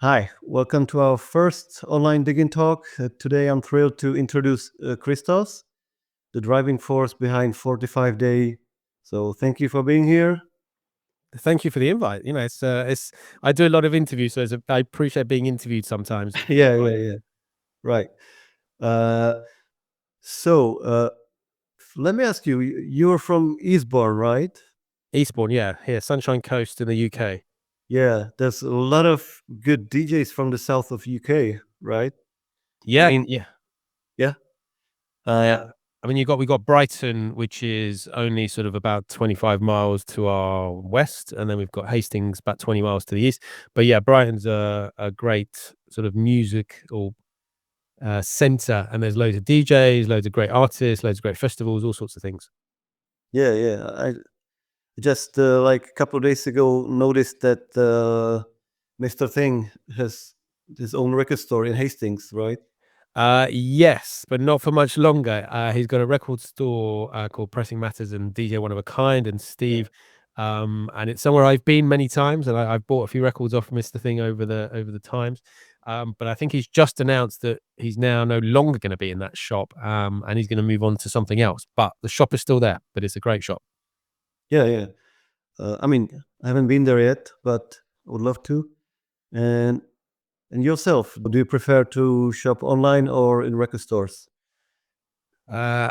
Hi, welcome to our first online digging talk. Today I'm thrilled to introduce Criztoz, the driving force behind 45 Day. So thank you for being here. Thank you for the invite. It's I do a lot of interviews, so I appreciate being interviewed sometimes. Yeah. Right. Uh, so let me ask you, you're from Eastbourne, right? Eastbourne, yeah, here, Sunshine Coast in the UK. Yeah, there's a lot of good DJs from the south of UK, right? I Yeah, mean, yeah. yeah. Uh, I mean, we got Brighton, which is only sort of about 25 miles to our west, and then we've got Hastings about 20 miles to the east. But yeah, Brighton's a great sort of musical center, and there's loads of DJs, loads of great artists, loads of great festivals, all sorts of things. Yeah. I just like a couple of days ago noticed that Mr. Thing has his own record store in Hastings, right? Yes, but not for much longer. He's got a record store called Pressing Matters and DJ One of a Kind and Yeah. Steve, and it's somewhere I've been many times, and I've bought a few records off Mr. Thing over the times. But I think he's just announced that he's now no longer going to be in that shop, and he's going to move on to something else. But the shop is still there, but it's a great shop. Yeah. I mean, I haven't been there yet, but I would love to. And and yourself, do you prefer to shop online or in record stores? Uh,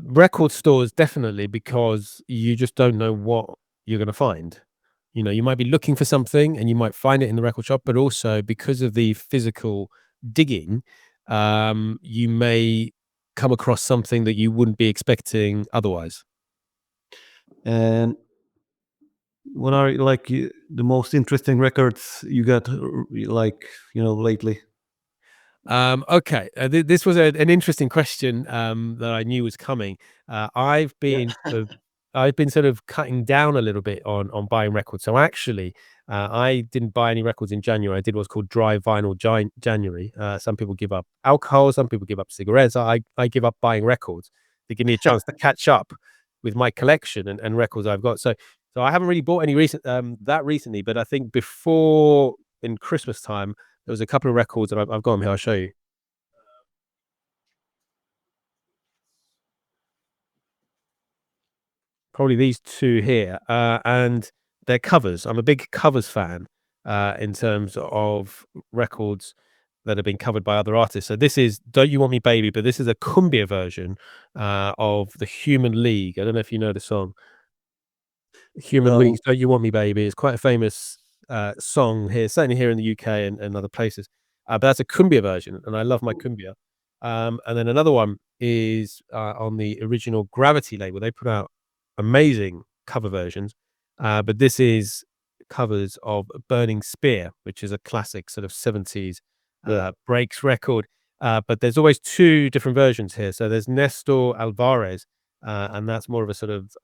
Record stores definitely because you just don't know what you're going to find. You might be looking for something and you might find it in the record shop, but also because of the physical digging, you may come across something that you wouldn't be expecting otherwise. And what are like the most interesting records you got, like lately? Okay, this was an interesting question that I knew was coming. Yeah. I've been sort of cutting down a little bit on buying records. So actually, I didn't buy any records in January. I did what's called dry vinyl January. Some people give up alcohol, some people give up cigarettes. I give up buying records to give me a chance to catch up with my collection and records I've got. So I haven't really bought any recently, but I think before in Christmas time there was a couple of records that I've got 'em here, I'll show you. Probably these 2 here, and they're covers. I'm a big covers fan, in terms of records that have been covered by other artists. So this is "Don't You Want Me Baby," but this is a cumbia version, of the Human League. I don't know if you know the song. Human No. League's "Don't You Want Me Baby" is quite a famous, song here, certainly here in the UK and other places. But that's a cumbia version, and I love my cumbia. And then another one is, on the original Gravity label. They put out amazing cover versions, but this is covers of "Burning Spear," which is a classic sort of 70s, Yeah. breaks record. But there's always 2 different versions here. So there's Nestor Alvarez, and that's more of a sort of,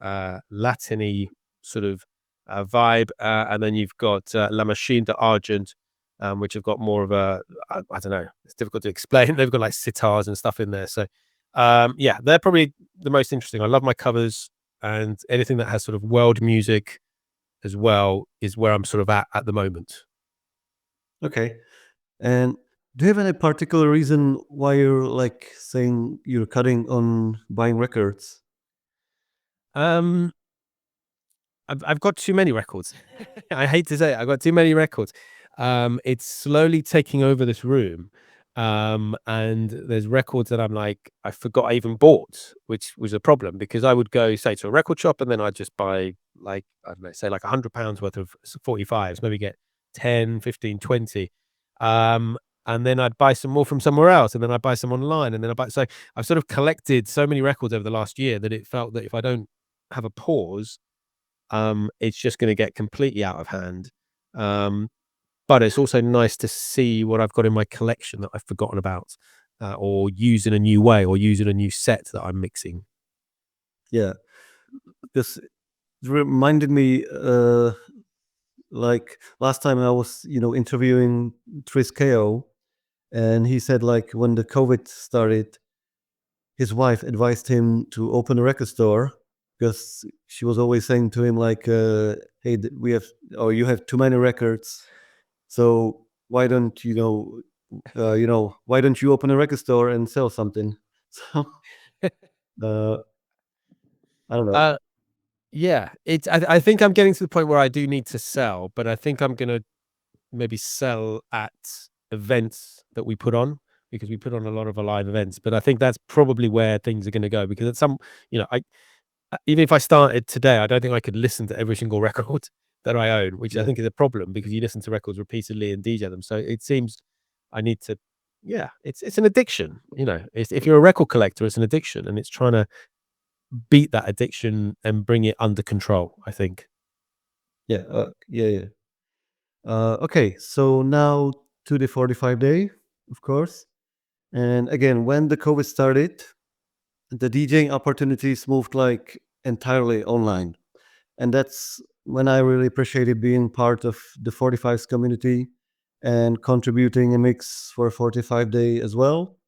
Latin-y sort of, vibe, and then you've got, La Machine d'Argent, which have got more of a I don't know, it's difficult to explain. They've got, like, sitars and stuff in there, so, yeah, they're probably the most interesting. I love my covers, and anything that has sort of world music as well is where I'm sort of at the moment. Okay. And do you have any particular reason why you're like saying you're cutting on buying records? Um I've got too many records. I hate to say it, I've got too many records. It's slowly taking over this room, and there's records that I'm like, I forgot I even bought, which was a problem because I would go, say, to a record shop and then I'd just buy like, I don't know, say like £100 worth of 45s, maybe get 10, 15, 20. Um, and then I'd buy some more from somewhere else, and then I'd buy some online, and then I buy. So I've sort of collected so many records over the last year that it felt that if I don't have a pause, it's just gonna get completely out of hand. Um, but it's also nice to see what I've got in my collection that I've forgotten about, or use in a new way, or use in a new set that I'm mixing. Yeah. This reminded me like last time I was, interviewing Tris, and he said like when the COVID started, his wife advised him to open a record store because she was always saying to him like, "Hey, we have or you have too many records." So why don't why don't you open a record store and sell something? So uh, I don't know. Uh, yeah, I think I'm getting to the point where I do need to sell, but I think I'm gonna maybe sell at events that we put on, because we put on a lot of our live events. But I think that's probably where things are gonna go, because at some, I even if I started today, I don't think I could listen to every single record that I own, which I Yeah, think is a problem, because you listen to records repeatedly and DJ them. So it seems I need to, yeah, it's an addiction. It's, if you're a record collector, it's an addiction, and it's trying to beat that addiction and bring it under control, I think. yeah, yeah, yeah. Okay, so now to the 45 day, of course. And again, when the COVID started, the DJing opportunities moved like entirely online. And that's when I really appreciated being part of the 45s community and contributing a mix for 45 day as well.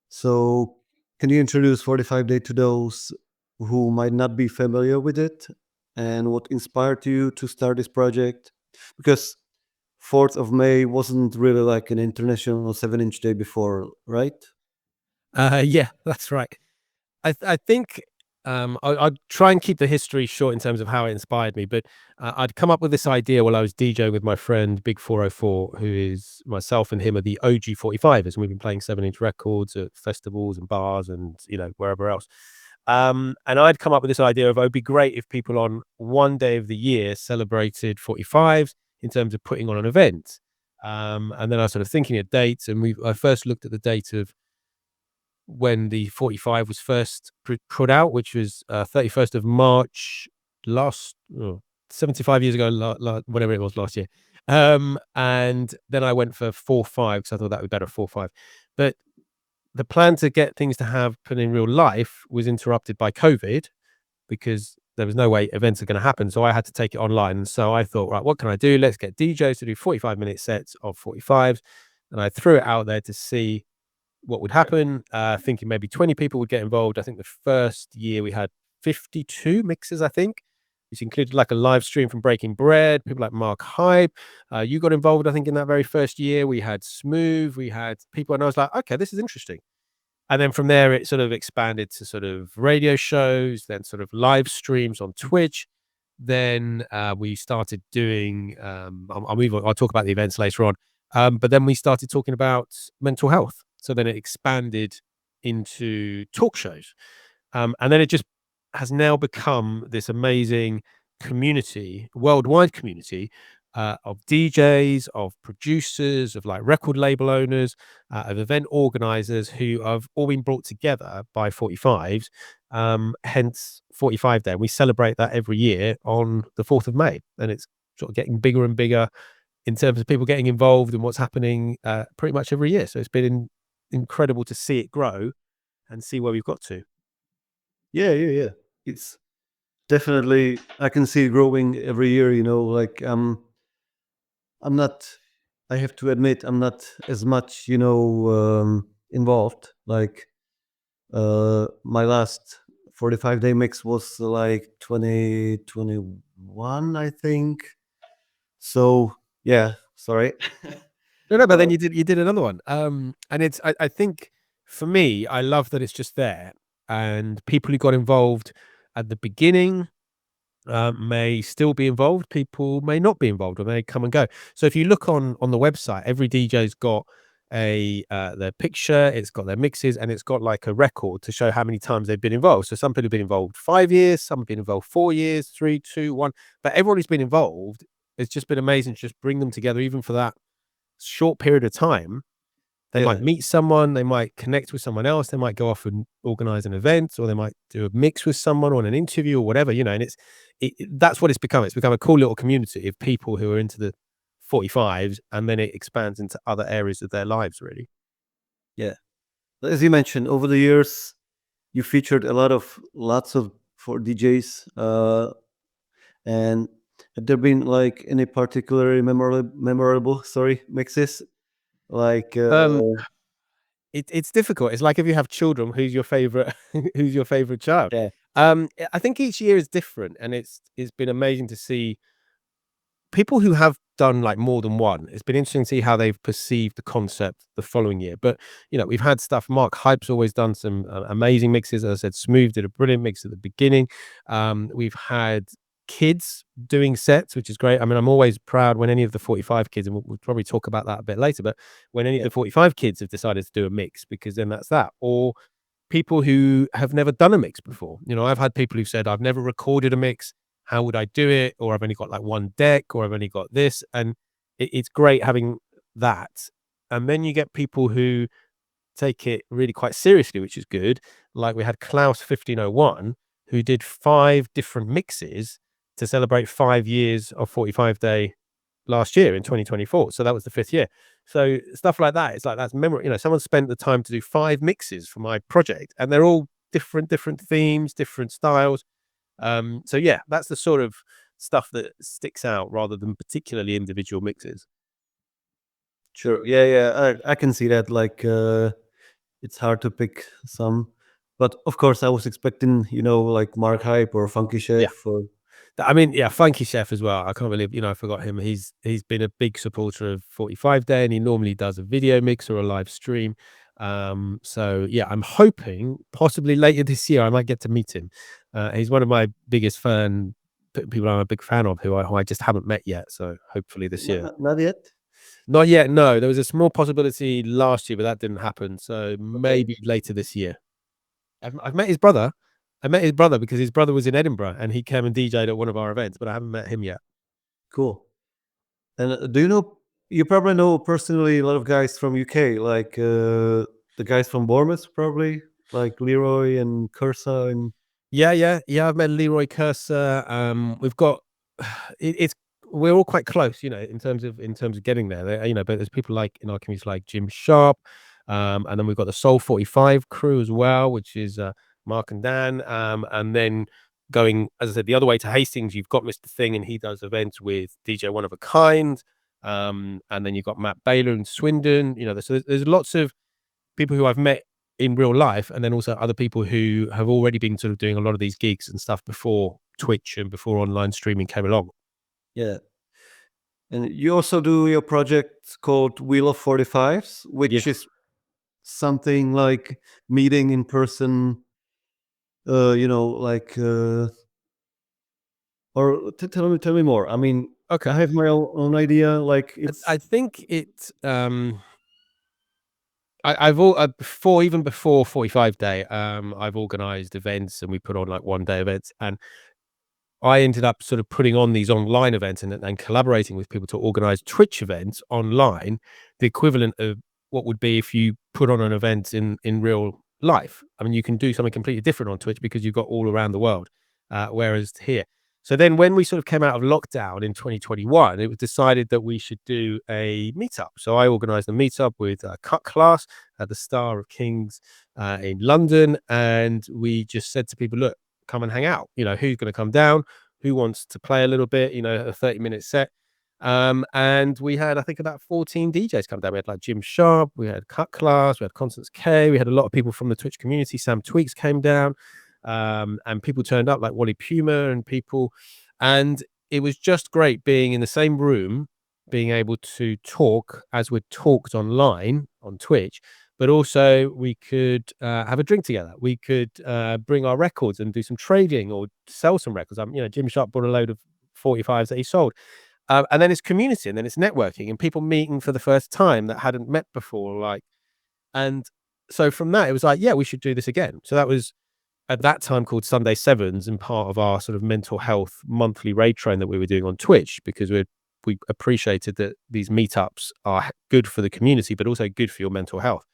So, can you introduce 45 day to those who might not be familiar with it and what inspired you to start this project? Because 4th of May wasn't really like an international 7-inch day before, right? Yeah, that's right. I think, I'd try and keep the history short in terms of how it inspired me, but, I'd come up with this idea while I was DJing with my friend Big 404, who is myself and him are the OG 45ers, and we've been playing 7-inch records at festivals and bars and, wherever else. And I'd come up with this idea of, oh, it'd be great if people on one day of the year celebrated 45s in terms of putting on an event. And then I was sort of thinking of dates, and I first looked at the date of when the 45 was first put out, which was 31st of March last, 75 years ago, whatever it was last year. And then I went for 4-5 because I thought that would be better, 4-5. But the plan to get things to have put in real life was interrupted by COVID, because there was no way events are going to happen. So I had to take it online. And so I thought, right, what can I do? Let's get DJs to do 45-minute sets of 45s. And I threw it out there to see what would happen, thinking maybe 20 people would get involved. I think the first year we had 52 mixes, I think, which included like a live stream from Breaking Bread, people like Mark Hype. You got involved, I think, in that very first year. We had Smooth, we had people, and I was like, okay, this is interesting. And then from there, it sort of expanded to sort of radio shows, then sort of live streams on Twitch. Then we started doing, I'll talk about the events later on. But then we started talking about mental health. So then it expanded into talk shows. And then it just has now become this amazing community, worldwide community, of DJs, of producers, of like record label owners, of event organizers, who have all been brought together by 45s, hence 45 Day. We celebrate that every year on the 4th of May. And it's sort of getting bigger and bigger in terms of people getting involved and what's happening, pretty much every year. So it's been incredible to see it grow and see where we've got to. Yeah, yeah, yeah. It's definitely, I can see it growing every year, like I'm not, I have to admit, I'm not as much, involved. Like my last 45 day mix was like 2021, I think. So yeah, sorry. No, no, but then Uh, you did another one. And I think for me, I love that it's just there, and people who got involved at the beginning may still be involved. People may not be involved, or may come and go. So if you look on the website, every DJ's got their picture, it's got their mixes, and it's got like a record to show how many times they've been involved. So some people have been involved 5 years, some have been involved 4 years, 3, 2, 1. But everyone who's been involved, it's just been amazing to just bring them together, even for that short period of time. They might yeah, meet someone, they might connect with someone else, they might go off and organize an event, or they might do a mix with someone or an interview or whatever, and that's what it's become. It's become a cool little community of people who are into the 45s, and then it expands into other areas of their lives, really. yeah. As you mentioned, over the years, you featured lots of for DJs. And have there been like any particularly memorable, sorry, mixes? Like, Um, it's difficult. It's like if you have children, who's your favorite who's your favorite child? yeah, I think each year is different, and it's been amazing to see people who have done like more than one, it's been interesting to see how they've perceived the concept the following year. But we've had stuff. Mark Hype's always done some amazing mixes. As I said, Smooth did a brilliant mix at the beginning. We've had kids doing sets, which is great. I mean, I'm always proud when any of the 45 kids, and we'll probably talk about that a bit later, but when any of Yeah. the 45 kids have decided to do a mix, because then that's that. Or people who have never done a mix before. I've had people who said, I've never recorded a mix. How would I do it? Or I've only got like one deck, or I've only got this. And it's great having that. And then you get people who take it really quite seriously, which is good. Like we had Klaus 1501, who did 5 different mixes to celebrate 5 years of 45 Day last year in 2024. So that was the 5th year. So stuff like that, it's like that's memory. Someone spent the time to do 5 mixes for my project, and they're all different themes, different styles. So yeah, that's the sort of stuff that sticks out rather than particularly individual mixes. Sure. Yeah, yeah. I can see that. Like, it's hard to pick some, but of course, I was expecting, like Mark Hype or Funky Yeah. Chef or I mean, yeah, Funky Chef as well. I can't believe, I forgot him. He's been a big supporter of 45 Day, and he normally does a video mix or a live stream. So yeah, I'm hoping possibly later this year I might get to meet him. He's one of my biggest people I'm a big fan of, who I just haven't met yet. So hopefully this year. not yet. Not yet. No, there was a small possibility last year, but that didn't happen. So Okay, maybe later this year. I've met his brother. I met his brother because his brother was in Edinburgh and he came and DJ'd at one of our events, but I haven't met him yet. cool. And do you know? You probably know personally a lot of guys from UK, like the guys from Bournemouth, probably like Leroy and Cursa and Yeah. I've met Leroy Cursor. We've got it's we're all quite close, in terms of getting there. But there's people like in our community like Jim Sharp, and then we've got the Soul 45 crew as well, which is Mark and Dan. And then going, as I said, the other way to Hastings, you've got Mr. Thing, and he does events with DJ One of a Kind. And then you've got Matt Baylor and Swindon. There's lots of people who I've met in real life, and then also other people who have already been sort of doing a lot of these gigs and stuff before Twitch and before online streaming came along. yeah. And you also do your project called Wheel of 45s, Yeah. which is something like meeting in person, like, or tell me more. I mean, I Okay. have my own idea. Like, I it's think it, I've all before 45 Day, I've organized events and we put on like 1-day events, and I ended up sort of putting on these online events and collaborating with people to organize Twitch events online, the equivalent of what would be if you put on an event in real life. I mean, you can do something completely different on Twitch because you've got all around the world, whereas here. So then when we sort of came out of lockdown in 2021, it was decided that we should do a meetup. So I organized a meetup with Cut Class at the Star of Kings in London, and we just said to people, look, come and hang out. Who's going to come down? Who wants to play a little bit? A 30-minute set. And we had, I think, about 14 DJs come down. We had like Jim Sharp, we had Cut Class, we had Constance K, we had a lot of people from the Twitch community. Sam Tweaks came down, and people turned up like Wally Puma and people. And it was just great being in the same room, being able to talk as we'd talked online on Twitch, but also we could have a drink together. We could bring our records and do some trading or sell some records. Jim Sharp bought a load of 45s that he sold. And then it's community, and then it's networking and people meeting for the first time that hadn't met before. And so from that, it was like, yeah, we should do this again. So that was at that time called Sunday Sevens, and part of our sort of mental health monthly raid train that we were doing on Twitch, because we appreciated that these meetups are good for the community, but also good for your mental health.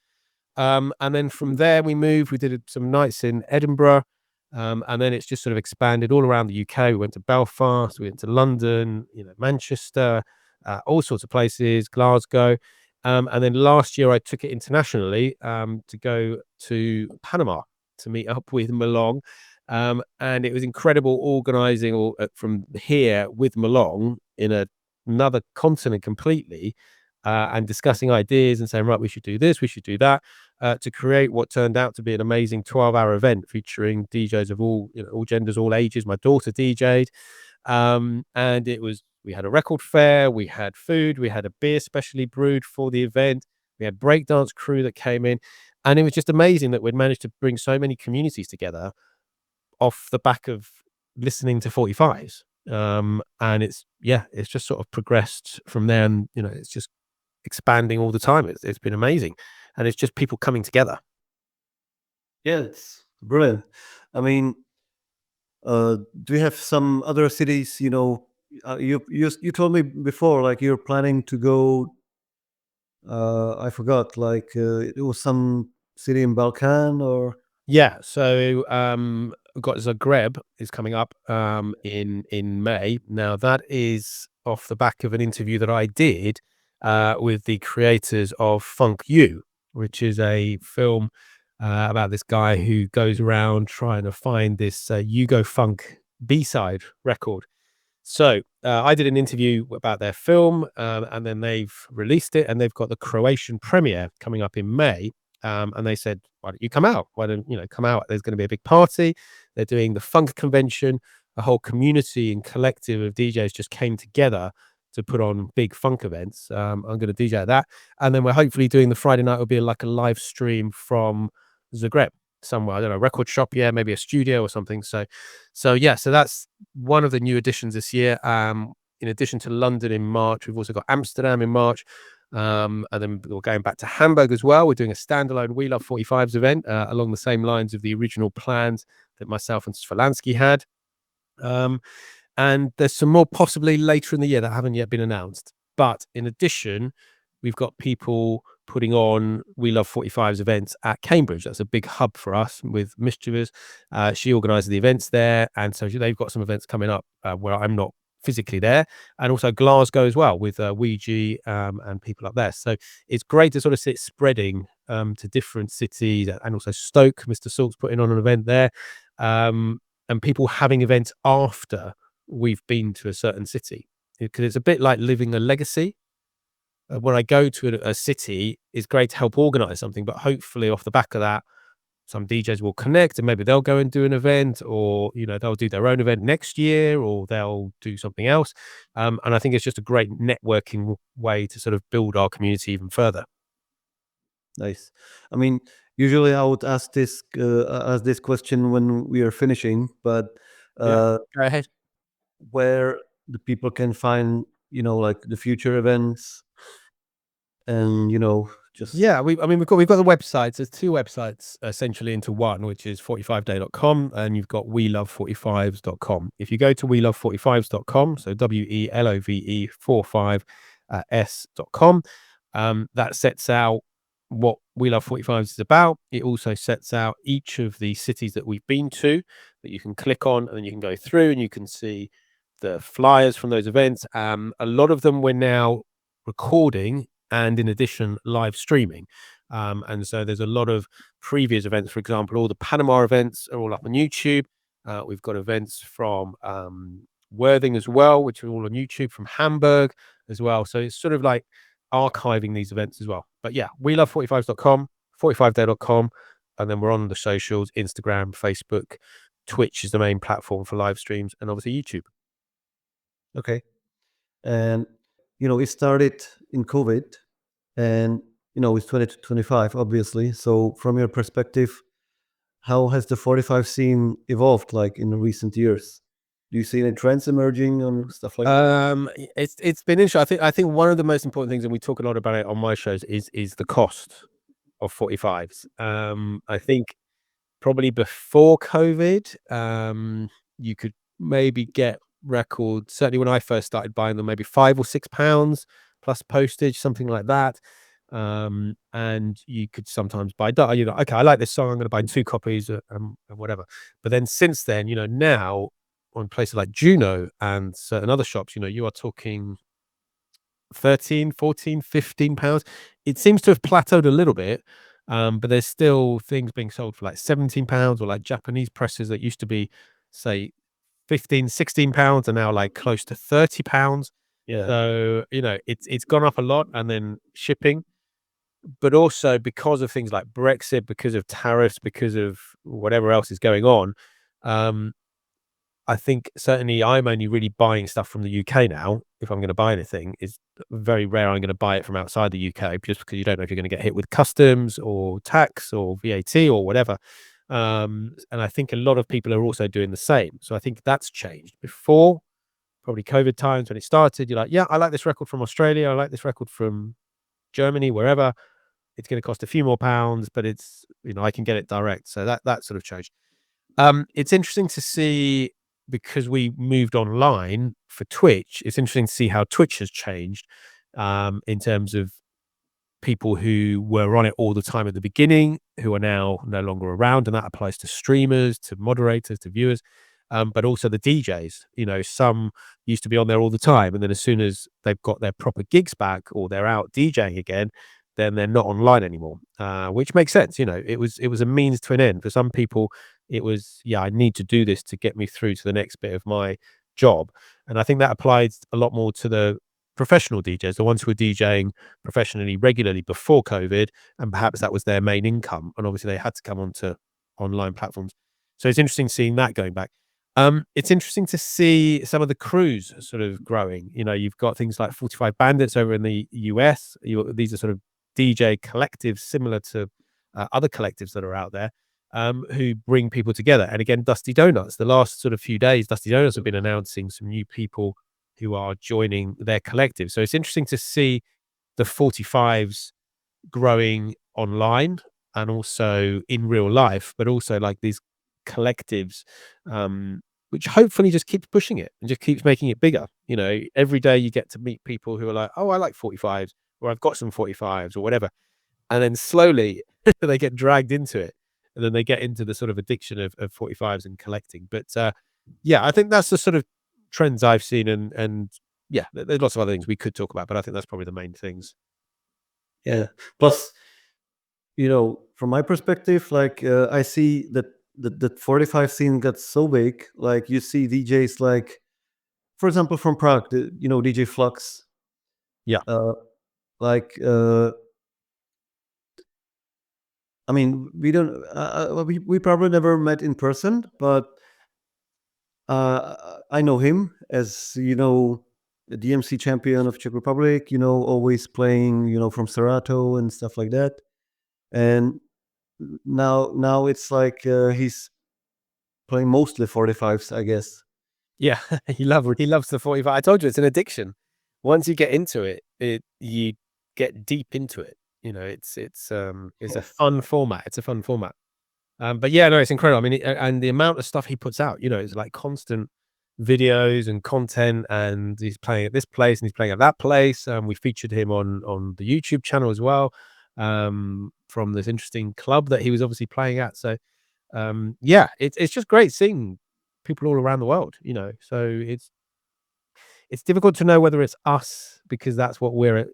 And then from there, we did some nights in Edinburgh. And then it's just sort of expanded all around the UK. We went to Belfast, we went to London, Manchester, all sorts of places, Glasgow. And then last year I took it internationally, to go to Panama to meet up with Malong. And it was incredible organizing all from here with Malong in another continent completely, and discussing ideas and saying, right, we should do this, we should do that, to create what turned out to be an amazing 12-hour event featuring DJs of all genders, all ages. My daughter DJ'd. And we had a record fair, we had food, we had a beer specially brewed for the event, we had breakdance crew that came in, and it was just amazing that we'd managed to bring so many communities together off the back of listening to 45s. And it's just sort of progressed from there, and it's just expanding all the time. It's been amazing, and it's just people coming together. Yeah, it's brilliant. I mean, do you have some other cities? You told me before, like you're planning to go. I forgot. Like it was some city in Balkan, or Yeah, so we've got Zagreb is coming up in May. Now that is off the back of an interview that I did with the creators of Funk You, which is a film about this guy who goes around trying to find this Yugo Funk B-side record. So I did an interview about their film, and then they've released it, and they've got the Croatian premiere coming up in May. And they said, "Why don't you come out? Why don't come out? There's going to be a big party. They're doing the funk convention. A whole community and collective of DJs just came together to put on big funk events. I'm going to DJ at that, and then we're hopefully doing the Friday night will be like a live stream from Zagreb somewhere. I don't know, record shop, yeah, maybe a studio or something. So that's one of the new additions this year. In addition to London in March, we've also got Amsterdam in March. And then we're going back to Hamburg as well. We're doing a standalone We Love 45s event along the same lines of the original plans that myself and Svalansky had. And there's some more possibly later in the year that haven't yet been announced. But in addition, we've got people putting on We Love 45s events at Cambridge. That's a big hub for us with Mischievous. She organises the events there. And so they've got some events coming up where I'm not physically there, and also Glasgow as well with Ouija and people up there. So it's great to sort of see it spreading to different cities, and also Stoke. Mr. Salt's putting on an event there, and people having events after we've been to a certain city, because it's a bit like living a legacy. When I go to a city, it's great to help organize something, but hopefully off the back of that, some DJs will connect and maybe they'll go and do an event, or they'll do their own event next year, or they'll do something else. And I think it's just a great networking way to sort of build our community even further. nice. I mean, usually I would ask this question when we are finishing, but Yeah, uh, go ahead. where the people can find, like the future events, and just Yeah, we've got the websites. There's two websites essentially into one, which is 45day.com, and you've got welove45s.com. If you go to welove45s.com, so WELOVE 45 s.com, that sets out what We Love 45s is about. It also sets out each of the cities that we've been to that you can click on, and then you can go through and you can see the flyers from those events. A lot of them we're now recording, and in addition, live streaming. And so there's a lot of previous events. For example, all the Panama events are all up on YouTube. We've got events from Worthing as well, which are all on YouTube, from Hamburg as well. So it's sort of like archiving these events as well. But yeah, we love 45s.com, 45day.com, and then we're on the socials: Instagram, Facebook, Twitch is the main platform for live streams, and obviously YouTube. okay. And it started in COVID, and it's 2025, obviously. So from your perspective, how has the 45 scene evolved, like in recent years? Do you see any trends emerging and stuff like that? It's been interesting. I think one of the most important things, and we talk a lot about it on my shows, is the cost of 45s. I think probably before COVID, you could maybe get records. Certainly when I first started buying them, maybe £5 or £6 plus postage, something like that. And you could sometimes buy, okay, I like this song, I'm going to buy 2 copies, and whatever. But then since then, now on places like Juno and certain other shops, you are talking 13, 14, £15. It seems to have plateaued a little bit, but there's still things being sold for like £17, or like Japanese presses that used to be, say, 15, £16 are now like close to £30. Yeah. So, it's gone up a lot, and then shipping, but also because of things like Brexit, because of tariffs, because of whatever else is going on, um, I think certainly I'm only really buying stuff from the UK now. If I'm going to buy anything, it's very rare I'm going to buy it from outside the UK, just because you don't know if you're going to get hit with customs or tax or VAT or whatever. And I think a lot of people are also doing the same. So I think that's changed. Before, probably COVID times when it started, you're like, yeah, I like this record from Australia. I like this record from Germany, wherever. It's going to cost a few more pounds, but it's, I can get it direct. So that sort of changed. It's interesting to see, because we moved online for Twitch. It's interesting to see how Twitch has changed, in terms of people who were on it all the time at the beginning, who are now no longer around, and that applies to streamers, to moderators, to viewers, but also the DJs. Some used to be on there all the time, and then as soon as they've got their proper gigs back or they're out DJing again, then they're not online anymore, which makes sense. It was a means to an end. For some people, it was, yeah, I need to do this to get me through to the next bit of my job, and I think that applies a lot more to the professional DJs, the ones who were DJing professionally regularly before COVID, and perhaps that was their main income, and obviously they had to come onto online platforms. So it's interesting seeing that going back. It's interesting to see some of the crews sort of growing. You've got things like 45 Bandits over in the US. These are sort of DJ collectives similar to other collectives that are out there, who bring people together. And again, Dusty Donuts, the last sort of few days, Dusty Donuts have been announcing some new people who are joining their collective. So it's interesting to see the 45s growing online and also in real life, but also like these collectives, which hopefully just keeps pushing it and just keeps making it bigger. Every day you get to meet people who are like, oh, I like 45s, or I've got some 45s or whatever. And then slowly they get dragged into it. And then they get into the sort of addiction of 45s and collecting. But yeah, I think that's the sort of trends I've seen. And yeah, there's lots of other things we could talk about, but I think that's probably the main things. Yeah. Plus, from my perspective, like I see that 45 scene got so big. Like you see DJs like, for example, from Prague, DJ Flux. Yeah. Like I mean, we don't. We probably never met in person, but I know him as the DMC champion of Czech Republic. Always playing from Serato and stuff like that. And now it's like he's playing mostly 45s, I guess. Yeah. he loves the 45. I told you it's an addiction. Once you get into it, you get deep into it. It's a Yes. fun format. It's a fun format. But yeah, no, it's incredible. I mean, and the amount of stuff he puts out, it's like constant videos and content, and he's playing at this place and he's playing at that place. We featured him on the YouTube channel as well, from this interesting club that he was obviously playing at. So yeah, it's just great seeing people all around the world. So it's difficult to know whether it's us because that's what we're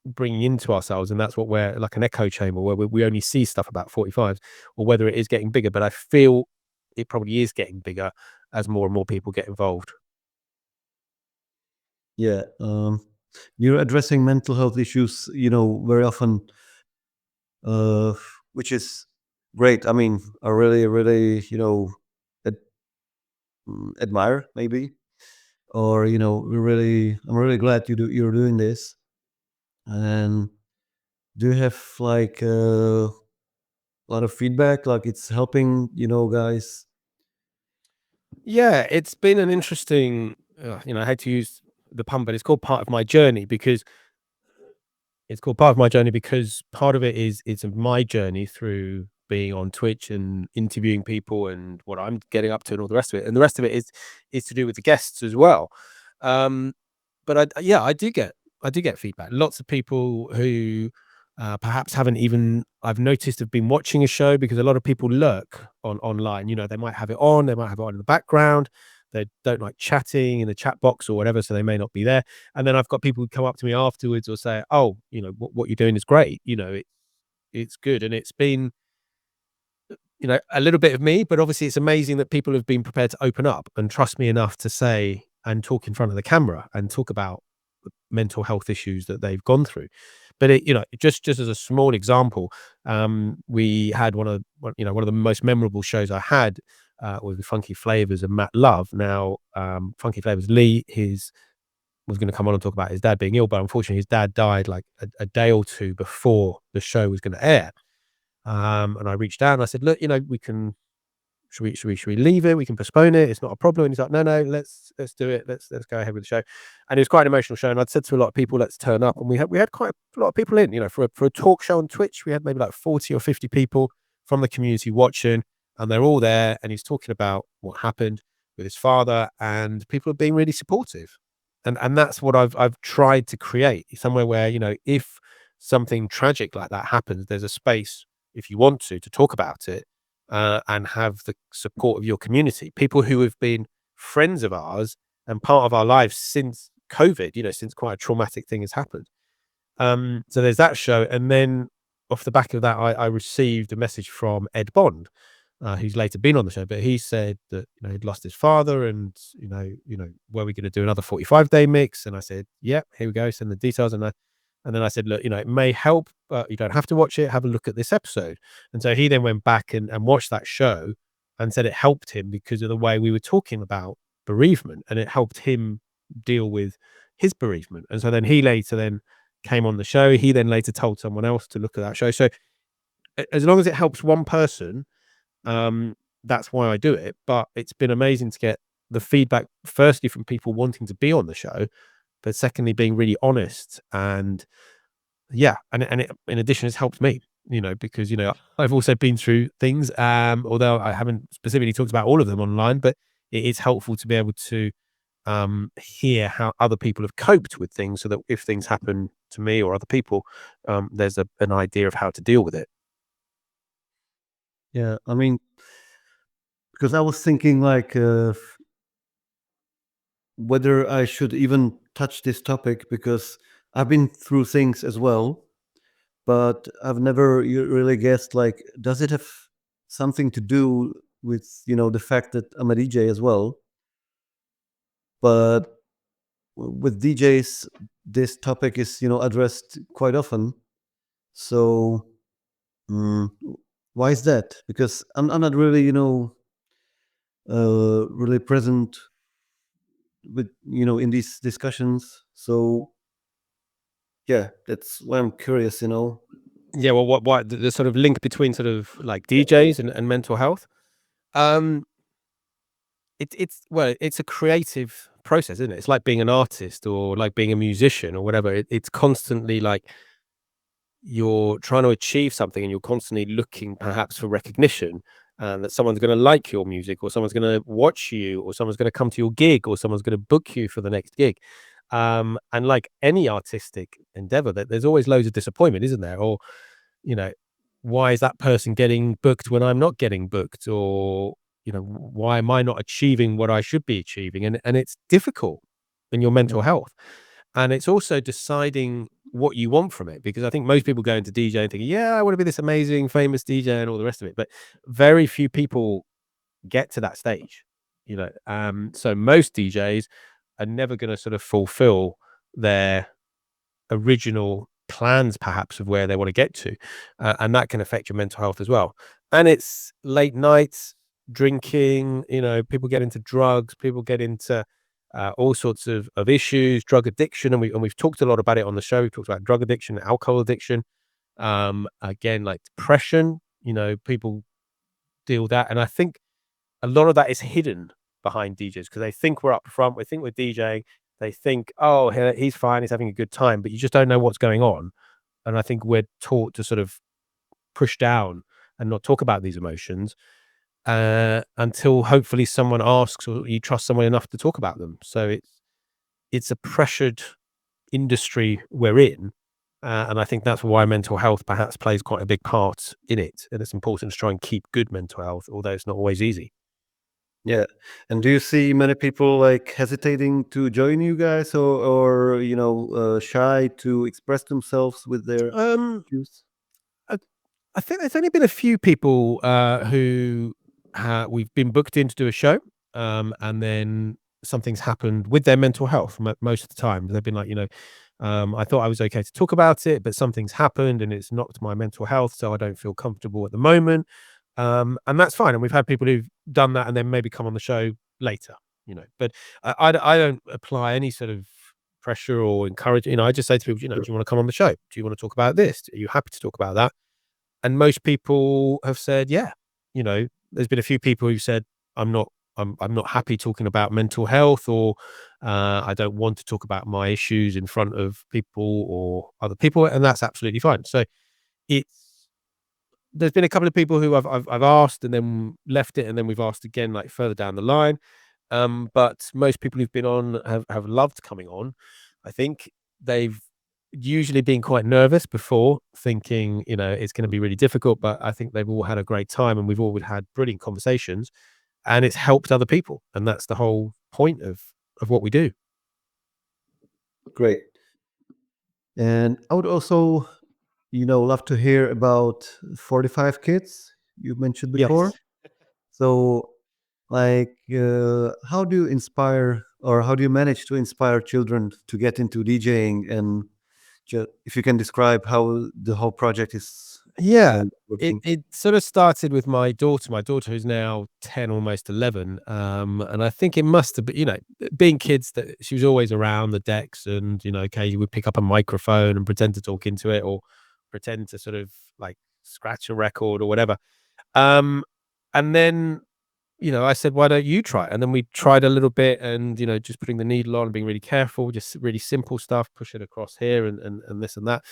bringing into ourselves, and that's what we're like, an echo chamber where we only see stuff about 45s, or whether it is getting bigger. But I feel it probably is getting bigger as more and more people get involved. Yeah. You're addressing mental health issues, very often, uh, which is great. I mean, I really, really, ad- admire maybe, or I'm really glad you're doing this. And do you have like a lot of feedback? Like it's helping, guys. Yeah, it's been an interesting, I hate to use the pun, but it's called part of my journey, because part of it is it's my journey through being on Twitch and interviewing people and what I'm getting up to and all the rest of it. And the rest of it is to do with the guests as well. Um, but yeah, I do get feedback. Lots of people who perhaps haven't even, I've noticed, have been watching a show, because a lot of people lurk online. They might have it on, they might have it on in the background. They don't like chatting in the chat box or whatever, so they may not be there. And then I've got people who come up to me afterwards or say, "Oh, what you're doing is great. It's good." And it's been, a little bit of me, but obviously it's amazing that people have been prepared to open up and trust me enough to say and talk in front of the camera and talk about the mental health issues that they've gone through. But just as a small example, we had one of the most memorable shows I had with Funky Flavors and Matt Love. Now, Funky Flavors Lee, his was going to come on and talk about his dad being ill, but unfortunately, his dad died like a day or two before the show was going to air. And I reached out and I said, look, we can should we leave it? We can postpone it. It's not a problem. And he's like, no, let's do it. Let's go ahead with the show. And it was quite an emotional show. And I'd said to a lot of people, let's turn up. And we had quite a lot of people in, for a talk show on Twitch. We had maybe like 40 or 50 people from the community watching, and they're all there. And he's talking about what happened with his father, and people are being really supportive. And that's what I've tried to create, somewhere where, if something tragic like that happens, there's a space, if you want to talk about it, and have the support of your community, people who have been friends of ours and part of our lives since COVID, since quite a traumatic thing has happened. So there's that show. And then off the back of that, I received a message from Ed Bond, who's later been on the show, but he said that, he'd lost his father, and, were we going to do another 45-day mix? And I said, yeah, here we go. Send the details. And then I said, look, it may help, but you don't have to watch it. Have a look at this episode. And so he then went back and watched that show and said it helped him because of the way we were talking about bereavement, and it helped him deal with his bereavement. And so then he later then came on the show. He then later told someone else to look at that show. So as long as it helps one person, that's why I do it. But it's been amazing to get the feedback, firstly from people wanting to be on the show, but secondly being really honest. And yeah, and it, in addition, it's helped me, because I've also been through things, although I haven't specifically talked about all of them online, but it is helpful to be able to hear how other people have coped with things, so that if things happen to me or other people, there's an idea of how to deal with it. Yeah, I mean, because I was thinking like whether I should even touch this topic, because I've been through things as well, but I've never really guessed like, does it have something to do with the fact that I'm a DJ as well? But with DJs, this topic is addressed quite often. So mm, why is that? Because I'm not really really present with in these discussions. So yeah, that's why I'm curious. Yeah, well, what the sort of link between sort of like DJs and mental health? Um, it's a creative process, isn't it? It's like being an artist or like being a musician or whatever. It's constantly like you're trying to achieve something, and you're constantly looking perhaps for recognition, and that someone's going to like your music, or someone's going to watch you, or someone's going to come to your gig, or someone's going to book you for the next gig. And like any artistic endeavor, that there's always loads of disappointment, isn't there? Or, you know, why is that person getting booked when I'm not getting booked? Or, why am I not achieving what I should be achieving? And it's difficult in your mental health. And it's also deciding what you want from it, because I think most people go into DJ and thinking, yeah, I want to be this amazing, famous DJ and all the rest of it. But very few people get to that stage, So most DJs are never going to sort of fulfill their original plans, perhaps, of where they want to get to. And that can affect your mental health as well. And it's late nights, drinking, people get into drugs, people get into all sorts of issues, drug addiction. And we've talked a lot about it on the show. We've talked about drug addiction, alcohol addiction, again, like depression, people deal with that. And I think a lot of that is hidden behind DJs, because they think we're up front. We think we're DJing. They think, oh, he's fine. He's having a good time, but you just don't know what's going on. And I think we're taught to sort of push down and not talk about these emotions until hopefully someone asks, or you trust someone enough to talk about them. So it's a pressured industry we're in. And I think that's why mental health perhaps plays quite a big part in it. And it's important to try and keep good mental health, although it's not always easy. Yeah. And do you see many people like hesitating to join you guys, or shy to express themselves with their views? I, I think there's only been a few people who we've been booked in to do a show, and then something's happened with their mental health. Most of the time, they've been like, I thought I was okay to talk about it, but something's happened and it's knocked my mental health, so I don't feel comfortable at the moment. And that's fine. And we've had people who've done that and then maybe come on the show later, but I don't apply any sort of pressure or encourage, I just say to people, do you want to come on the show? Do you want to talk about this? Are you happy to talk about that? And most people have said, yeah. There's been a few people who said, I'm not, I'm not happy talking about mental health, or I don't want to talk about my issues in front of people or other people, and that's absolutely fine. So it's there's been a couple of people who I've asked and then left it, and then we've asked again, like further down the line. But most people who've been on have loved coming on. I think they've usually been quite nervous before, thinking, it's going to be really difficult. But I think they've all had a great time, and we've all had brilliant conversations, and it's helped other people, and that's the whole point of what we do. Great. And I would also, love to hear about 45 kids you mentioned before. Yes. So, like, how do you inspire, or how do you manage to inspire children to get into DJing? And if you can describe how the whole project is Yeah, it working. it sort of started with my daughter. My daughter who's now 10, almost 11, and I think it must have been, being kids, that she was always around the decks, and occasionally would pick up a microphone and pretend to talk into it, or pretend to sort of like scratch a record or whatever. Um, and then I said, "Why don't you try it?" And then we tried a little bit, and just putting the needle on and being really careful, just really simple stuff, push it across here and this and that.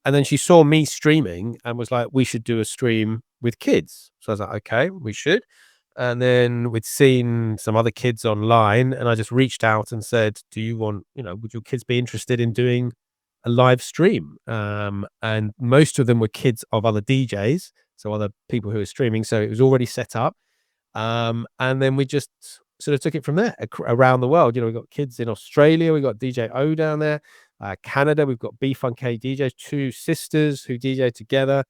And then she saw me streaming and was like, "We should do a stream with kids." So I was like, "Okay, we should." And then we'd seen some other kids online, and I just reached out and said, "Do you want, would your kids be interested in doing a live stream?" And most of them were kids of other DJs, so other people who were streaming. So it was already set up. And then we just sort of took it from there around the world. We've got kids in Australia, we've got DJ O down there, Canada, we've got B Funk DJs, two sisters who DJ together.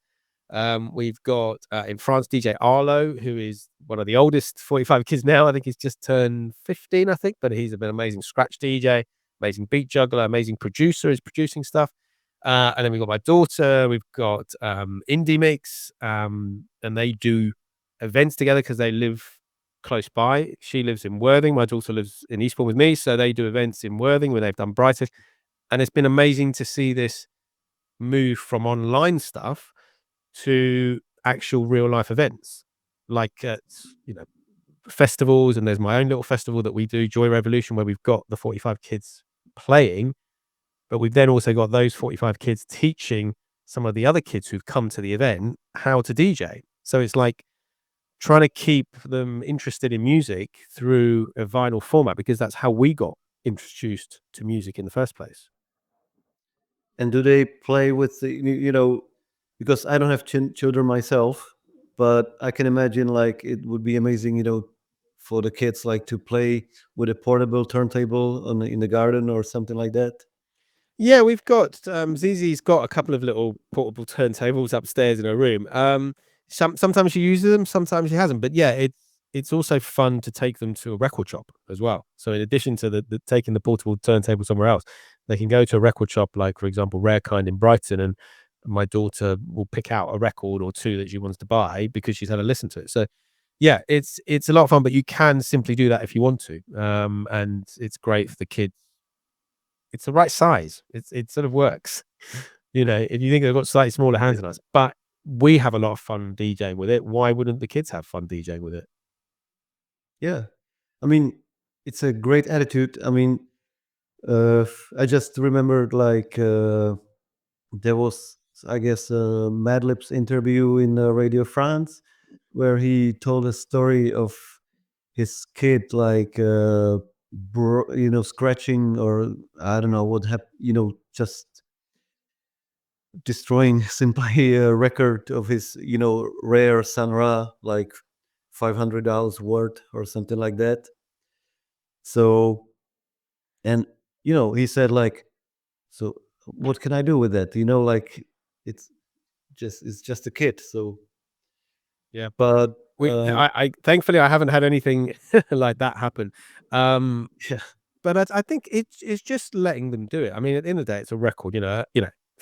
We've got in France DJ Arlo, who is one of the oldest 45 kids now. I think he's just turned 15, I think, but he's an amazing scratch DJ, amazing beat juggler, amazing producer. He's producing stuff. And then we've got my daughter, we've got Indie Mix, and they do events together because they live close by. She lives in Worthing. My daughter lives in Eastbourne with me, so they do events in Worthing where they've done Brighton, and it's been amazing to see this move from online stuff to actual real life events, like at you know festivals. And there's my own little festival that we do, Joy Revolution, where we've got the 45 kids playing, but we've then also got those 45 kids teaching some of the other kids who've come to the event how to DJ. So it's like trying to keep them interested in music through a vinyl format, because that's how we got introduced to music in the first place. And do they play with because I don't have children myself, but I can imagine like it would be amazing, for the kids like to play with a portable turntable in the garden or something like that. Yeah, we've got Zizi's got a couple of little portable turntables upstairs in her room. Sometimes she uses them, sometimes she hasn't. But yeah, it's also fun to take them to a record shop as well. So in addition to the taking the portable turntable somewhere else, they can go to a record shop, like for example, Rare Kind in Brighton, and my daughter will pick out a record or two that she wants to buy because she's had a listen to it. So yeah, it's a lot of fun, but you can simply do that if you want to. And it's great for the kids. It's the right size. It sort of works. If you think they've got slightly smaller hands than us, but we have a lot of fun DJing with it. Why wouldn't the kids have fun DJing with it? Yeah, I mean, it's a great attitude. I mean, I just remembered like there was, I guess, a Madlib's interview in Radio France where he told a story of his kid like scratching, or I don't know what happened, just destroying simply a record of his rare Sun Ra, like $500 worth or something like that. So, and he said like, so what can I do with that, like it's it's just a kid. So, Yeah, but I thankfully I haven't had anything like that happen. Um, yeah, but I think it's just letting them do it. I mean, at the end of the day, it's a record.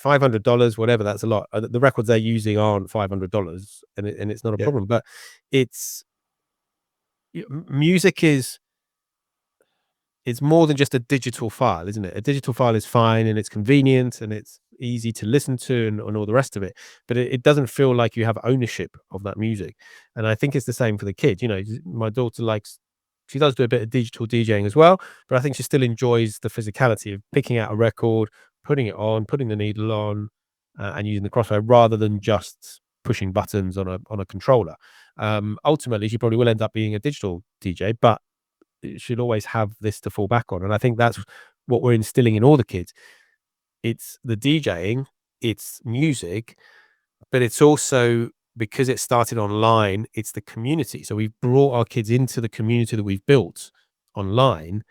$500, whatever, that's a lot. The records they're using aren't $500, and it's not a Yeah. problem. But it's music is it's more than just a digital file, isn't it? A digital file is fine and it's convenient and it's easy to listen to and all the rest of it. But it doesn't feel like you have ownership of that music. And I think it's the same for the kid. My daughter likes, she does do a bit of digital DJing as well, but I think she still enjoys the physicality of picking out a record, putting it on, putting the needle on, and using the crossfire rather than just pushing buttons on a controller. Ultimately, she probably will end up being a digital DJ, but it should always have this to fall back on. And I think that's what we're instilling in all the kids. It's the DJing, it's music, but it's also because it started online, it's the community. So we've brought our kids into the community that we've built online.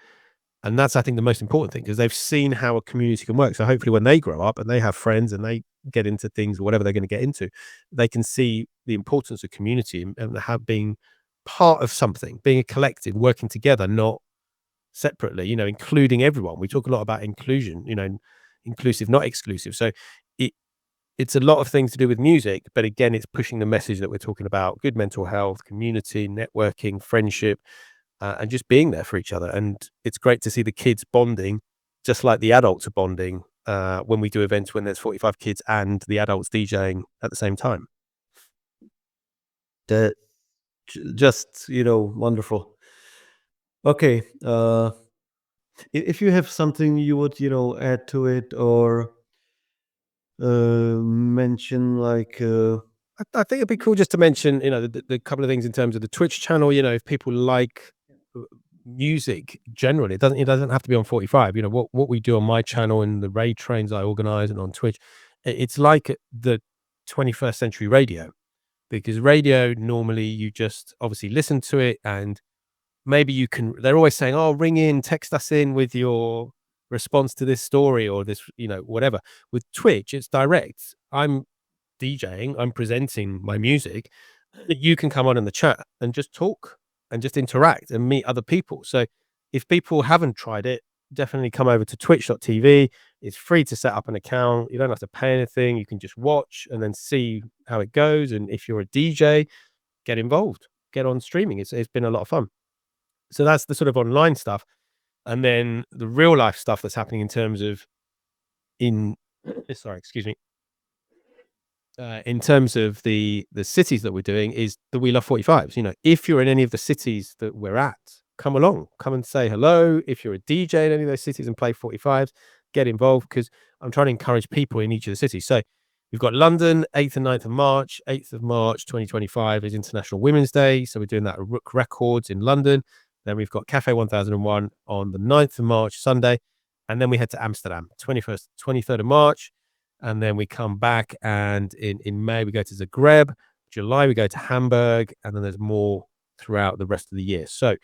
And that's, I think, the most important thing because they've seen how a community can work. So hopefully, when they grow up and they have friends and they get into things or whatever they're going to get into, they can see the importance of community and have being part of something, being a collective, working together, not separately, including everyone. We talk a lot about inclusion, inclusive, not exclusive. So it, it's a lot of things to do with music, but again, it's pushing the message that we're talking about: good mental health, community, networking, friendship, and just being there for each other. And it's great to see the kids bonding, just like the adults are bonding when we do events when there's 45 kids and the adults DJing at the same time. That just, wonderful. Okay. If you have something you would, add to it or mention, like, I think it'd be cool just to mention, the couple of things in terms of the Twitch channel. If people like music generally, it doesn't have to be on 45. What we do on my channel and the raid trains I organize and on Twitch, it's like the 21st century radio, because radio normally you just obviously listen to it and maybe they're always saying, oh, ring in, text us in with your response to this story or this, whatever. With Twitch, it's direct. I'm DJing, I'm presenting my music, that you can come on in the chat and just talk and just interact and meet other people. So if people haven't tried it, definitely come over to twitch.tv. It's free to set up an account. You don't have to pay anything. You can just watch and then see how it goes. And if you're a DJ, get involved, get on streaming. It's been a lot of fun. So that's the sort of online stuff. And then the real life stuff that's happening in terms of sorry, excuse me, in terms of the cities that we're doing is the We Love 45s. If you're in any of the cities that we're at, come along, come and say hello. If you're a DJ in any of those cities and play 45s, get involved because I'm trying to encourage people in each of the cities. So we've got London, 8th and 9th of March. 8th of March, 2025 is International Women's Day. So we're doing that at Rook Records in London. Then we've got Cafe 1001 on the 9th of March, Sunday. And then we head to Amsterdam, 21st, 23rd of March. And then we come back, and in May we go to Zagreb, July we go to Hamburg, and then there's more throughout the rest of the year. So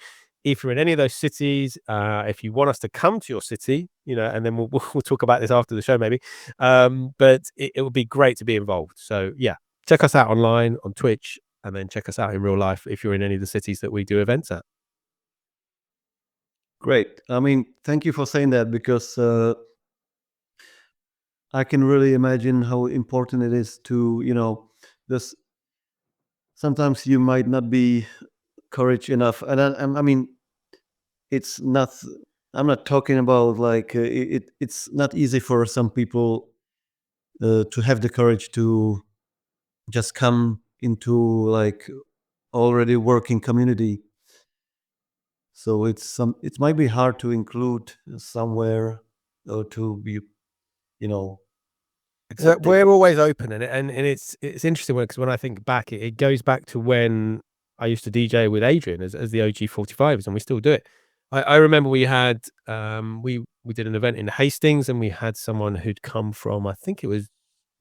if you're in any of those cities, if you want us to come to your city, and then we'll talk about this after the show maybe, but it would be great to be involved. So yeah, check us out online on Twitch, and then check us out in real life if you're in any of the cities that we do events at. great. I mean, thank you for saying that because I can really imagine how important it is to, this. Sometimes you might not be courage enough, and I mean, it's not. I'm not talking about like it's not easy for some people to have the courage to just come into like already working community. So it might be hard to include somewhere or to be, accepted. We're always open, and it's interesting because when I think back, it goes back to when I used to DJ with Adrian as the OG 45s, and we still do it. I remember we had we did an event in Hastings, and we had someone who'd come from, I think it was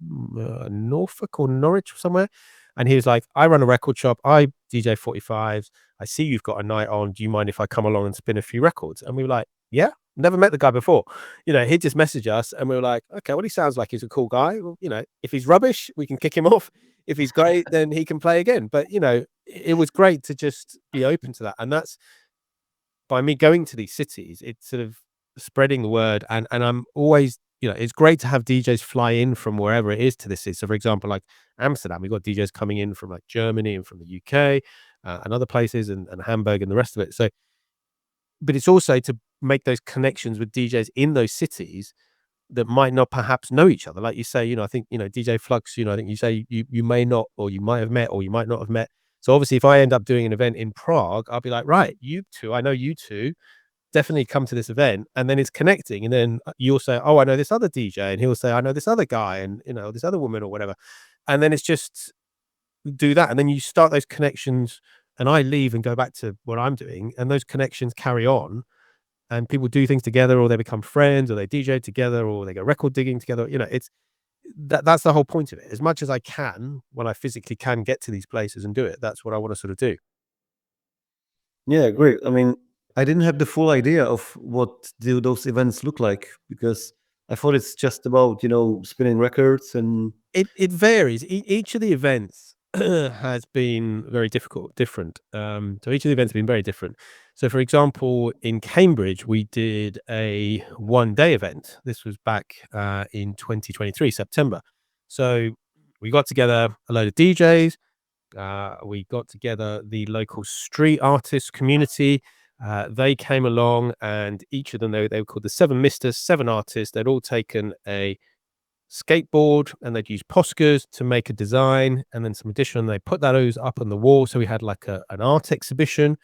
Norfolk or Norwich or somewhere, and he was like, "I run a record shop. I DJ 45s. I see you've got a night on. Do you mind if I come along and spin a few records?" And we were like, "Yeah." Never met the guy before. He'd just message us and we were like, okay, well, he sounds like he's a cool guy. Well, if he's rubbish, we can kick him off. If he's great, then he can play again. But, it was great to just be open to that. And that's by me going to these cities, it's sort of spreading the word. And I'm always it's great to have DJs fly in from wherever it is to this city. So, for example, like Amsterdam, we've got DJs coming in from like Germany and from the UK, and other places, and Hamburg and the rest of it. So, but it's also to make those connections with DJs in those cities that might not perhaps know each other. Like you say, I think, DJ Flux, I think you say you may not, or you might have met, or you might not have met. So obviously, if I end up doing an event in Prague, I'll be like, right, you two, I know you two, definitely come to this event. And then it's connecting. And then you'll say, oh, I know this other DJ. And he'll say, I know this other guy, and, this other woman or whatever. And then it's just do that. And then you start those connections, and I leave and go back to what I'm doing. And those connections carry on, and people do things together, or they become friends, or they DJ together, or they go record digging together. It's that's the whole point of it. As much as I can, when I physically can get to these places and do it, that's what I want to sort of do. Yeah, great. I mean, I didn't have the full idea of what do those events look like, because I thought it's just about, spinning records and It varies. Each of the events has been very different. So each of the events have been very different. So, for example, in Cambridge, we did a 1 day event. This was back in 2023 September. So we got together a load of DJs. We got together the local street artist community. They came along, and each of them, they were called the Seven Misters, 7 artists. They'd all taken a skateboard, and they'd use Poscas to make a design, and then some addition. They put those up on the wall, so we had like an art exhibition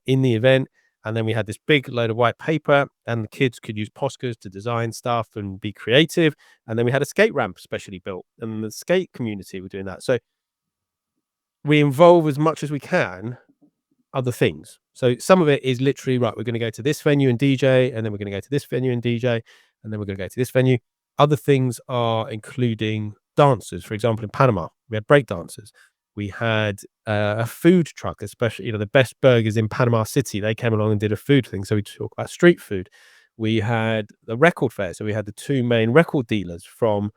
in the event. And then we had this big load of white paper, and the kids could use Poscas to design stuff and be creative. And then we had a skate ramp specially built, and the skate community were doing that. So we involve as much as we can other things. So some of it is literally, right, we're going to go to this venue and DJ, and then we're going to go to this venue and DJ, and then we're going to go to this venue. Other things are including dancers. For example, in Panama, we had break dancers. We had a food truck, especially, the best burgers in Panama City. They came along and did a food thing. So we talk about street food. We had the record fair. So we had the 2 main record dealers from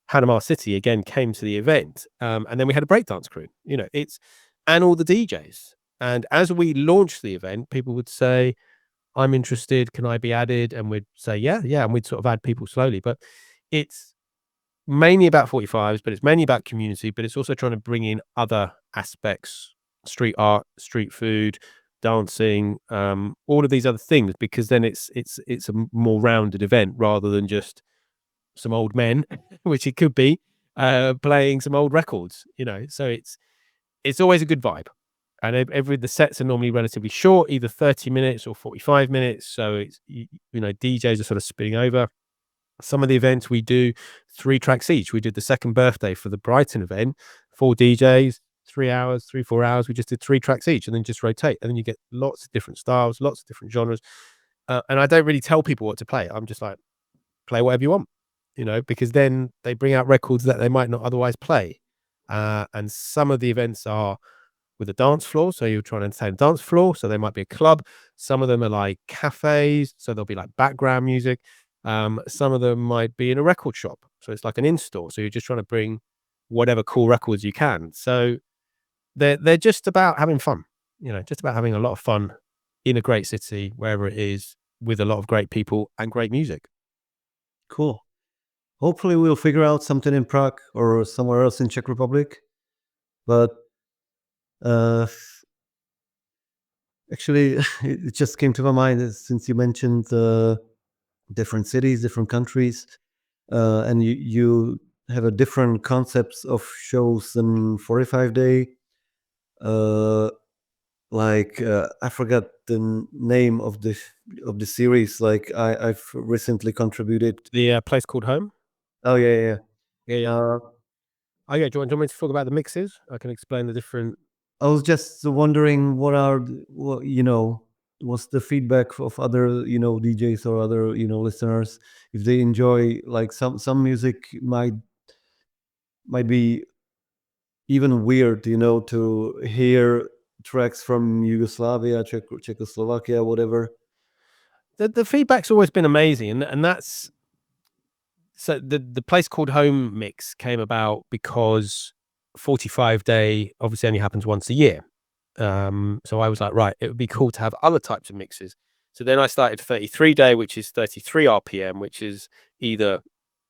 Panama City again came to the event. And then we had a breakdance crew, and all the DJs. And as we launched the event, people would say, I'm interested. Can I be added? And we'd say, yeah, yeah. And we'd sort of add people slowly. But it's mainly about 45s, but it's mainly about community, but it's also trying to bring in other aspects, street art, street food, dancing, all of these other things, because then it's a more rounded event rather than just some old men, which it could be, playing some old records, So it's always a good vibe. And the sets are normally relatively short, either 30 minutes or 45 minutes. So it's, DJs are sort of spinning over. Some of the events we do 3 tracks each. We did the second birthday for the Brighton event, 4 DJs, 3 hours, 3, 4 hours. We just did 3 tracks each, and then just rotate. And then you get lots of different styles, lots of different genres. And I don't really tell people what to play. I'm just like, play whatever you want, because then they bring out records that they might not otherwise play. And some of the events are with a dance floor. So you're trying to entertain a dance floor. So there might be a club. Some of them are like cafes. So there'll be like background music. Some of them might be in a record shop. So it's like an in-store. So you're just trying to bring whatever cool records you can. So they're just about having fun, just about having a lot of fun in a great city, wherever it is, with a lot of great people and great music. cool. Hopefully, we'll figure out something in Prague or somewhere else in Czech Republic. But uh, actually, it just came to my mind since you mentioned different cities, different countries, and you have a different concepts of shows than 45 day. I forgot the name of the series. Like I've recently contributed. The place called Home. Oh yeah, yeah. Yeah, yeah. Uh, Oh, yeah. Do you want me to talk about the mixes? I can explain the different. I was just wondering what's the feedback of other DJs or other listeners, if they enjoy, like, some music might be even weird, to hear tracks from Yugoslavia, Czechoslovakia, whatever. The feedback's always been amazing, and that's so the place called Home mix came about because 45 day obviously only happens once a year. So I was like, right, it would be cool to have other types of mixes. So then I started 33 day, which is 33 RPM, which is either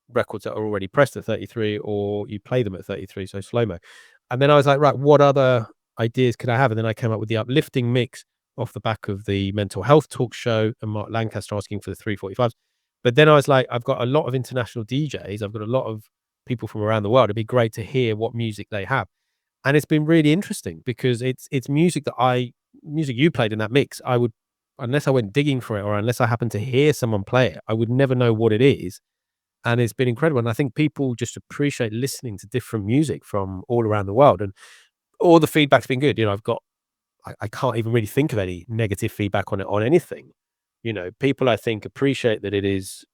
records that are already pressed at 33 or you play them at 33, so slow mo. And then I was like, right, what other ideas could I have? And then I came up with the uplifting mix off the back of the mental health talk show and Mark Lancaster asking for the 345s. But then I was like, I've got a lot of international DJs, I've got a lot of people from around the world. It'd be great to hear what music they have. And it's been really interesting because it's music that music you played in that mix, I would, unless I went digging for it or unless I happened to hear someone play it, I would never know what it is. And it's been incredible. And I think people just appreciate listening to different music from all around the world. And all the feedback's been good. I can't even really think of any negative feedback on it, on anything. People I think appreciate that it is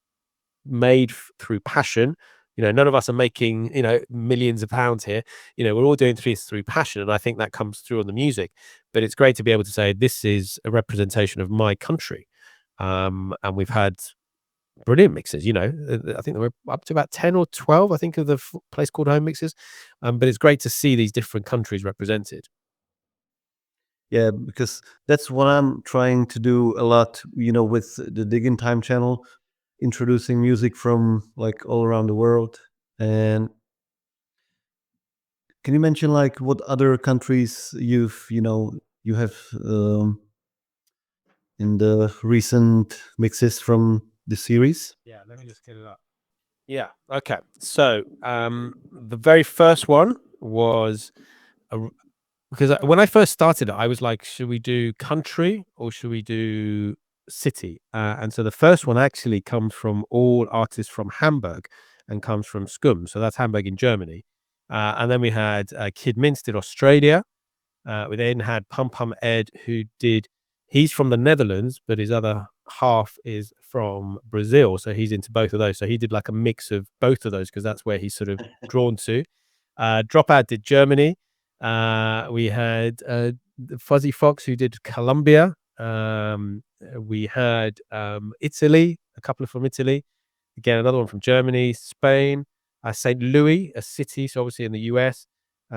made through passion. None of us are making, millions of pounds here. We're all doing this through passion. And I think that comes through on the music. But it's great to be able to say, this is a representation of my country. And we've had brilliant mixes. I think there were up to about 10 or 12, I think, of the Place Called Home mixes. But it's great to see these different countries represented. Yeah, because that's what I'm trying to do a lot, with the Digging Time channel, introducing music from like all around the world. And can you mention like what other countries you have in the recent mixes from the series? Yeah, let me just get it up. Yeah. Okay. So the very first one was because when I first started it, I was like, should we do country or should we do city? And so the first one actually comes from all artists from Hamburg and comes from Scum. So that's Hamburg in Germany. And then we had Kid Minst in Australia. We then had Pum Pum Ed, he's from the Netherlands, but his other half is from Brazil. So he's into both of those. So he did like a mix of both of those because that's where he's sort of drawn to. Dropout did Germany. We had Fuzzy Fox, who did Colombia. We had Italy, a couple from Italy. Again, another one from Germany, Spain, St. Louis, a city, so obviously in the US.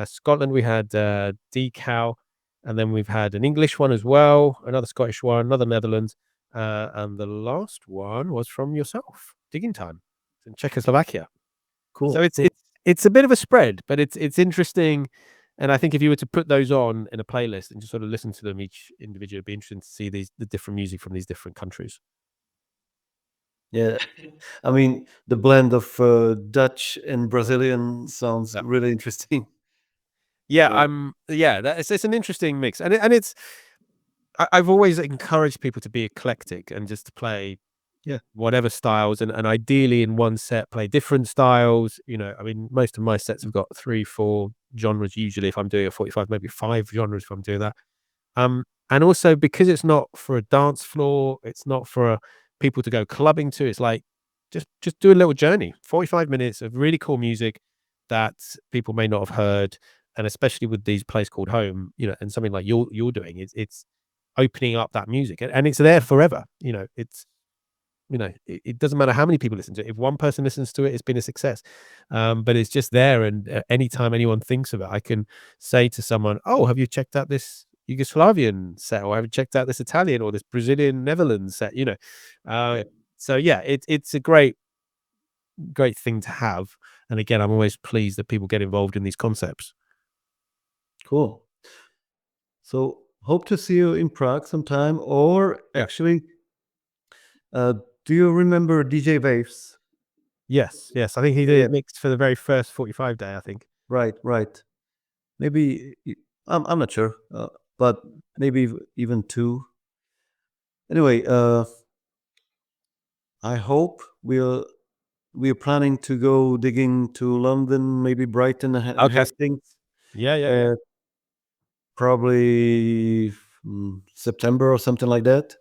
Scotland, we had Decal, and then we've had an English one as well, another Scottish one, another Netherlands, and the last one was from yourself, Digging Time, in Czechoslovakia. Cool. So it's a bit of a spread, but it's interesting. And I think if you were to put those on in a playlist and just sort of listen to them each individually, it'd be interesting to see the different music from these different countries. Yeah, I mean the blend of Dutch and Brazilian sounds Yeah. really interesting. Yeah, So it's an interesting mix, and I've always encouraged people to be eclectic and just to play yeah, whatever styles, and ideally in one set play different styles. I mean, most of my sets have got 3, 4 genres usually. If I'm doing a 45, maybe 5 genres if I'm doing that. And also because it's not for a dance floor, it's not for people to go clubbing to. It's like just do a little journey, 45 minutes of really cool music that people may not have heard, and especially with these Place Called Home, and something like you're doing, it's opening up that music, and it's there forever. It doesn't matter how many people listen to it. If one person listens to it, it's been a success. But it's just there, and anytime anyone thinks of it, I can say to someone, "Oh, have you checked out this Yugoslavian set, or have you checked out this Italian or this Brazilian Netherlands set?" So yeah, it's a great thing to have. And again, I'm always pleased that people get involved in these concepts. cool. So hope to see you in Prague sometime. Or Yeah. actually, uh, do you remember DJ Waves? Yes, yes. I think he did Yeah, it mixed for the very first 45 day, I think. right, right. Maybe I'm not sure, but maybe even two. Anyway, I hope we're planning to go digging to London, maybe Brighton and Okay. Hastings, Yeah, yeah, yeah. uh, probably September or something like that.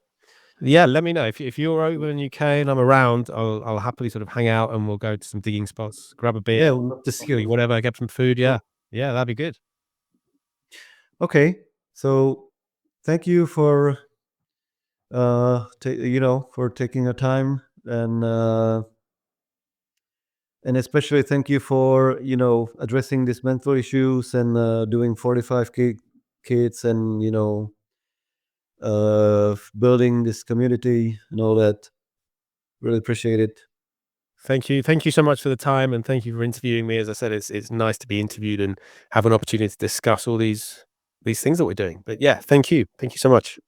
Yeah, let me know if you're over in UK and I'm around. I'll happily sort of hang out and we'll go to some digging spots, grab a beer, Yeah, we'll love to see you. whatever, get some food. Yeah, Sure. yeah, that'd be good. Okay, so thank you for for taking your time, and especially thank you for addressing these mental issues and doing 45 kids and building this community and all that. Really appreciate it. Thank you. Thank you so much for the time, and thank you for interviewing me. As I said, it's nice to be interviewed and have an opportunity to discuss all these things that we're doing. But yeah, thank you. Thank you so much.